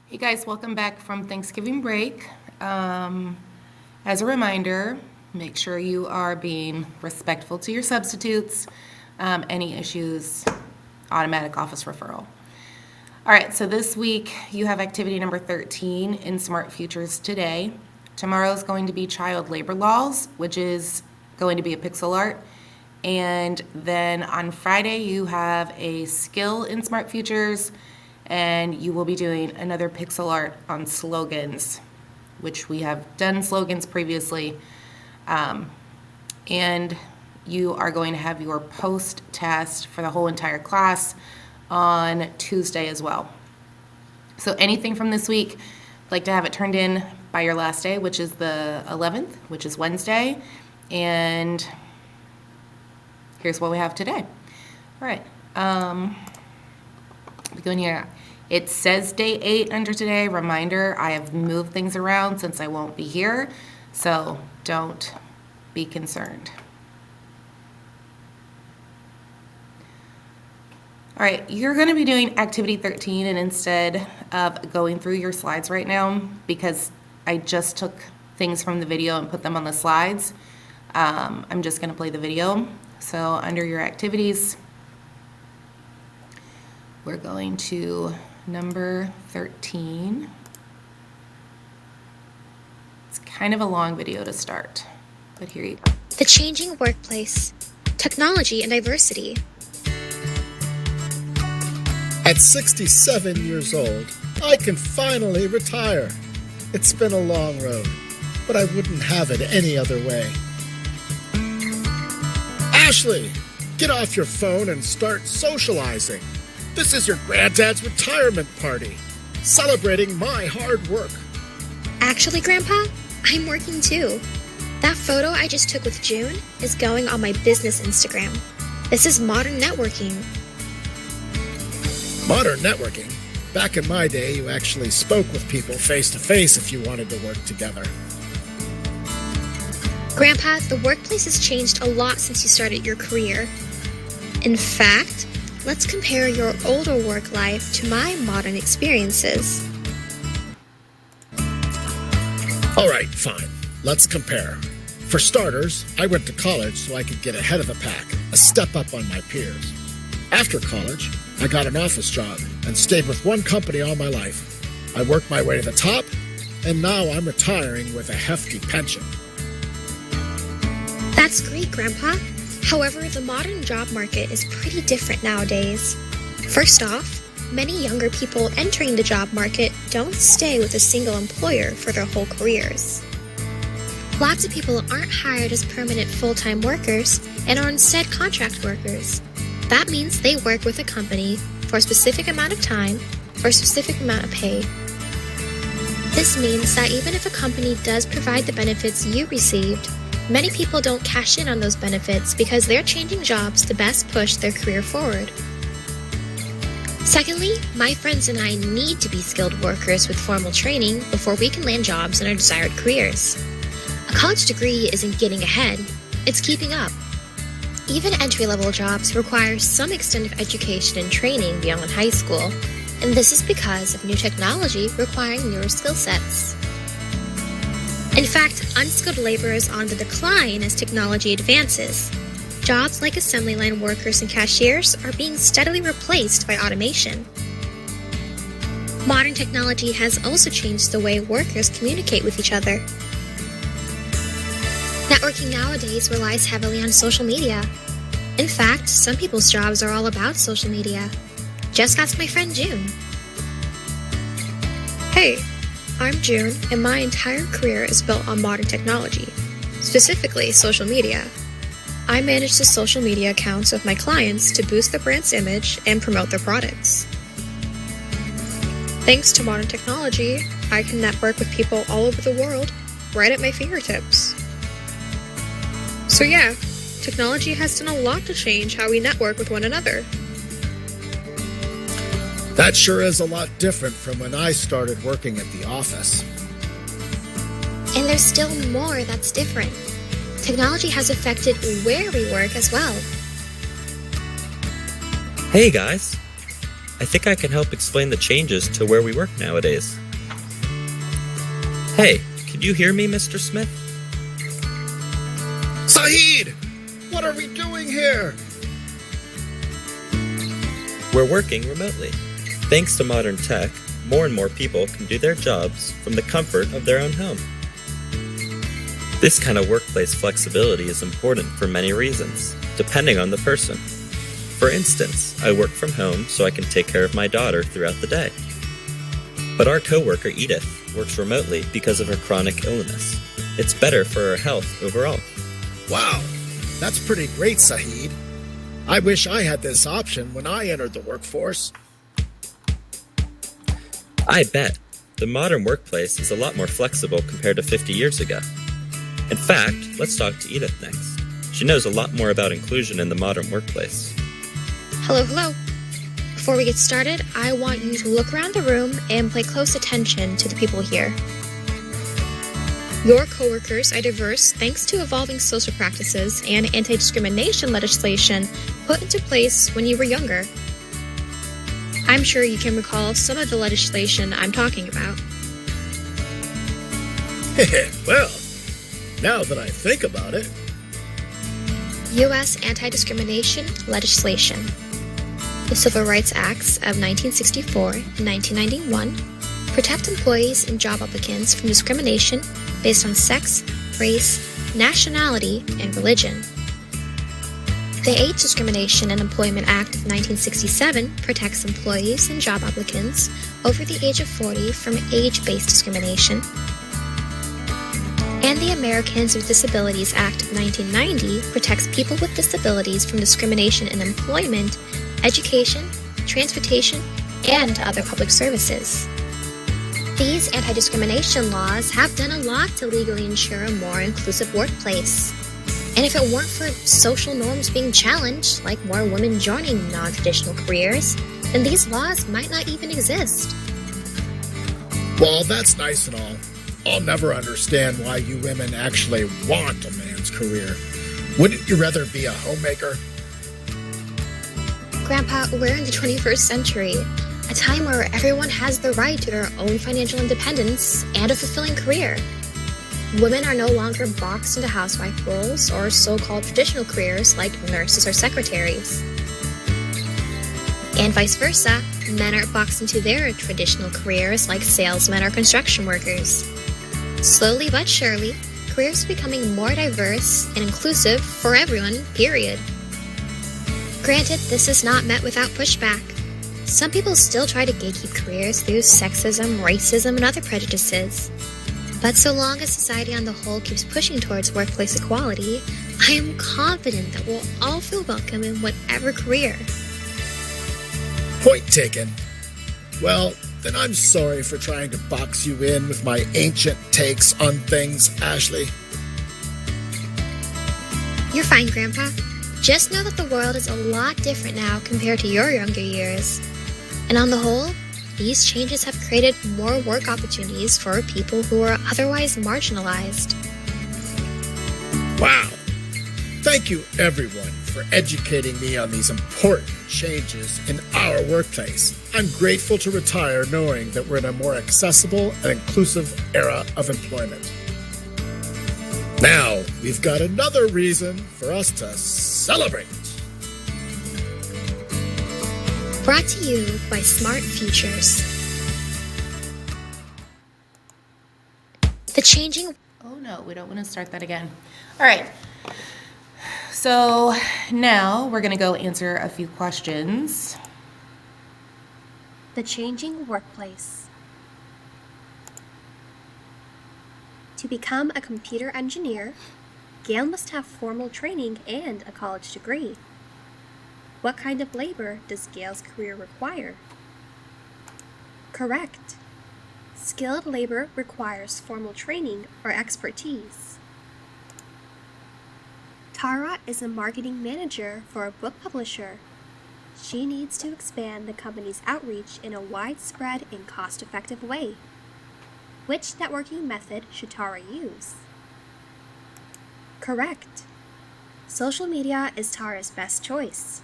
Hey guys, welcome back from Thanksgiving break. As a reminder, make sure you are being respectful to your substitutes. Any issues, automatic office referral. All right, so this week you have activity number 13 in Smart Futures today. Tomorrow is going to be child labor laws, which is going to be a pixel art. And then on Friday, you have a skill in Smart Futures, and you will be doing another pixel art on slogans, which we have done slogans previously. And you are going to have your post test for the whole entire class on Tuesday as well. So anything from this week, I'd like to have it turned in by your last day, which is the 11th, which is Wednesday. And here's what we have today. All right. We go in here. It says day 8 under today. Reminder, I have moved things around since I won't be here, so don't be concerned. All right, you're going to be doing activity 13, and instead of going through your slides right now, because I just took things from the video and put them on the slides, I'm just going to play the video. So under your activities, we're going to number 13. It's kind of a long video to start, but here you go. The changing workplace, technology and diversity. At 67 years old, I can finally retire. It's been a long road, but I wouldn't have it any other way. Ashley, get off your phone and start socializing. This is your granddad's retirement party, celebrating my hard work. Actually, Grandpa, I'm working too. That photo I just took with June is going on my business Instagram. This is modern networking. Modern networking? Back in my day, you actually spoke with people face to face if you wanted to work together. Grandpa, the workplace has changed a lot since you started your career. In fact, let's compare your older work life to my modern experiences. All right, fine. Let's compare. For starters, I went to college so I could get ahead of the pack, a step up on my peers. After college, I got an office job and stayed with one company all my life. I worked my way to the top, and now I'm retiring with a hefty pension. That's great, Grandpa. However, the modern job market is pretty different nowadays. First off, many younger people entering the job market don't stay with a single employer for their whole careers. Lots of people aren't hired as permanent full-time workers and are instead contract workers. That means they work with a company for a specific amount of time for a specific amount of pay. This means that even if a company does provide the benefits you received, many people don't cash in on those benefits because they're changing jobs to best push their career forward. Secondly, my friends and I need to be skilled workers with formal training before we can land jobs in our desired careers. A college degree isn't getting ahead, it's keeping up. Even entry-level jobs require some extent of education and training beyond high school, and this is because of new technology requiring newer skill sets. In fact, unskilled labor is on the decline as technology advances. Jobs like assembly line workers and cashiers are being steadily replaced by automation. Modern technology has also changed the way workers communicate with each other. Networking nowadays relies heavily on social media. In fact, some people's jobs are all about social media. Just ask my friend June. Hey, I'm June, and my entire career is built on modern technology, specifically social media. I manage the social media accounts of my clients to boost the brand's image and promote their products. Thanks to modern technology, I can network with people all over the world right at my fingertips. So yeah, technology has done a lot to change how we network with one another. That sure is a lot different from when I started working at the office. And there's still more that's different. Technology has affected where we work as well. Hey guys, I think I can help explain the changes to where we work nowadays. Hey, can you hear me, Mr. Smith? Saeed! What are we doing here? We're working remotely. Thanks to modern tech, more and more people can do their jobs from the comfort of their own home. This kind of workplace flexibility is important for many reasons, depending on the person. For instance, I work from home so I can take care of my daughter throughout the day. But our coworker Edith works remotely because of her chronic illness. It's better for her health overall. Wow, that's pretty great, Saeed. I wish I had this option when I entered the workforce. I bet. The modern workplace is a lot more flexible compared to 50 years ago. In fact, let's talk to Edith next. She knows a lot more about inclusion in the modern workplace. Hello. Before we get started, I want you to look around the room and pay close attention to the people here. Your coworkers are diverse thanks to evolving social practices and anti-discrimination legislation put into place when you were younger. I'm sure you can recall some of the legislation I'm talking about. Well, now that I think about it. U.S. anti-discrimination legislation. The Civil Rights Acts of 1964 and 1991 protect employees and job applicants from discrimination based on sex, race, nationality, and religion. The Age Discrimination and Employment Act of 1967 protects employees and job applicants over the age of 40 from age-based discrimination. And the Americans with Disabilities Act of 1990 protects people with disabilities from discrimination in employment, education, transportation, and other public services. These anti-discrimination laws have done a lot to legally ensure a more inclusive workplace. And if it weren't for social norms being challenged, like more women joining non-traditional careers, then these laws might not even exist. Well, that's nice and all. I'll never understand why you women actually want a man's career. Wouldn't you rather be a homemaker? Grandpa, we're in the 21st century, a time where everyone has the right to their own financial independence and a fulfilling career. Women are no longer boxed into housewife roles or so-called traditional careers like nurses or secretaries. And vice versa, men aren't boxed into their traditional careers like salesmen or construction workers. Slowly but surely, careers are becoming more diverse and inclusive for everyone, period. Granted, this is not met without pushback. Some people still try to gatekeep careers through sexism, racism, and other prejudices. But so long as society on the whole keeps pushing towards workplace equality, I am confident that we'll all feel welcome in whatever career. Point taken. Well, then I'm sorry for trying to box you in with my ancient takes on things, Ashley. You're fine, Grandpa. Just know that the world is a lot different now compared to your younger years. And on the whole, these changes have created more work opportunities for people who are otherwise marginalized. Wow. Thank you, everyone, for educating me on these important changes in our workplace. I'm grateful to retire knowing that we're in a more accessible and inclusive era of employment. Now, we've got another reason for us to celebrate. Brought to you by Smart Futures. The changing... Oh no, we don't want to start that again. All right. So now we're going to go answer a few questions. The changing workplace. To become a computer engineer, Gail must have formal training and a college degree. What kind of labor does Gail's career require? Correct. Skilled labor requires formal training or expertise. Tara is a marketing manager for a book publisher. She needs to expand the company's outreach in a widespread and cost-effective way. Which networking method should Tara use? Correct. Social media is Tara's best choice.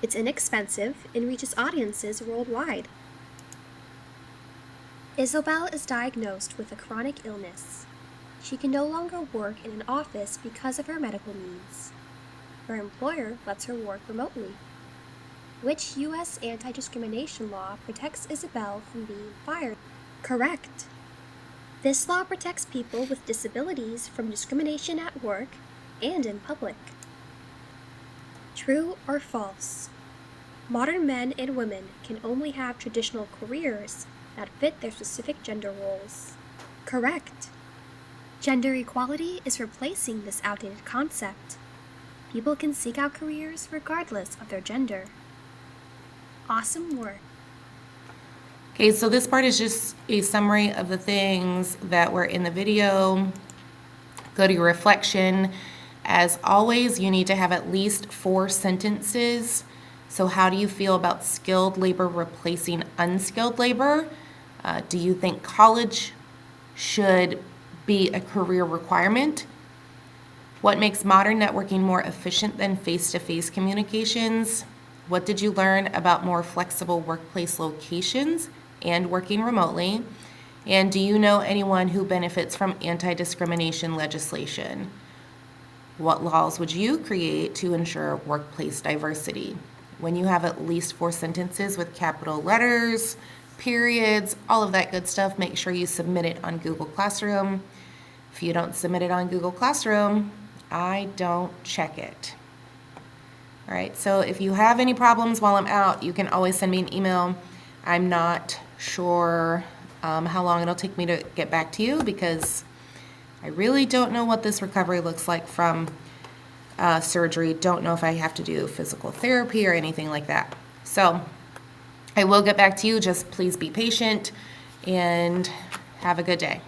It's inexpensive and reaches audiences worldwide. Isabel is diagnosed with a chronic illness. She can no longer work in an office because of her medical needs. Her employer lets her work remotely. Which U.S. anti-discrimination law protects Isabel from being fired? Correct. This law protects people with disabilities from discrimination at work and in public. True or false? Modern men and women can only have traditional careers that fit their specific gender roles. Correct. Gender equality is replacing this outdated concept. People can seek out careers regardless of their gender. Awesome work. Okay, so this part is just a summary of the things that were in the video. Go to your reflection. As always, you need to have at least 4 sentences. So how do you feel about skilled labor replacing unskilled labor? Do you think college should be a career requirement? What makes modern networking more efficient than face-to-face communications? What did you learn about more flexible workplace locations and working remotely? And do you know anyone who benefits from anti-discrimination legislation? What laws would you create to ensure workplace diversity? When you have at least 4 sentences with capital letters, periods, all of that good stuff, make sure you submit it on Google Classroom. If you don't submit it on Google Classroom, I don't check it. All right, so if you have any problems while I'm out, you can always send me an email. I'm not sure how long it'll take me to get back to you because I really don't know what this recovery looks like from surgery. Don't know if I have to do physical therapy or anything like that. So I will get back to you. Just please be patient and have a good day.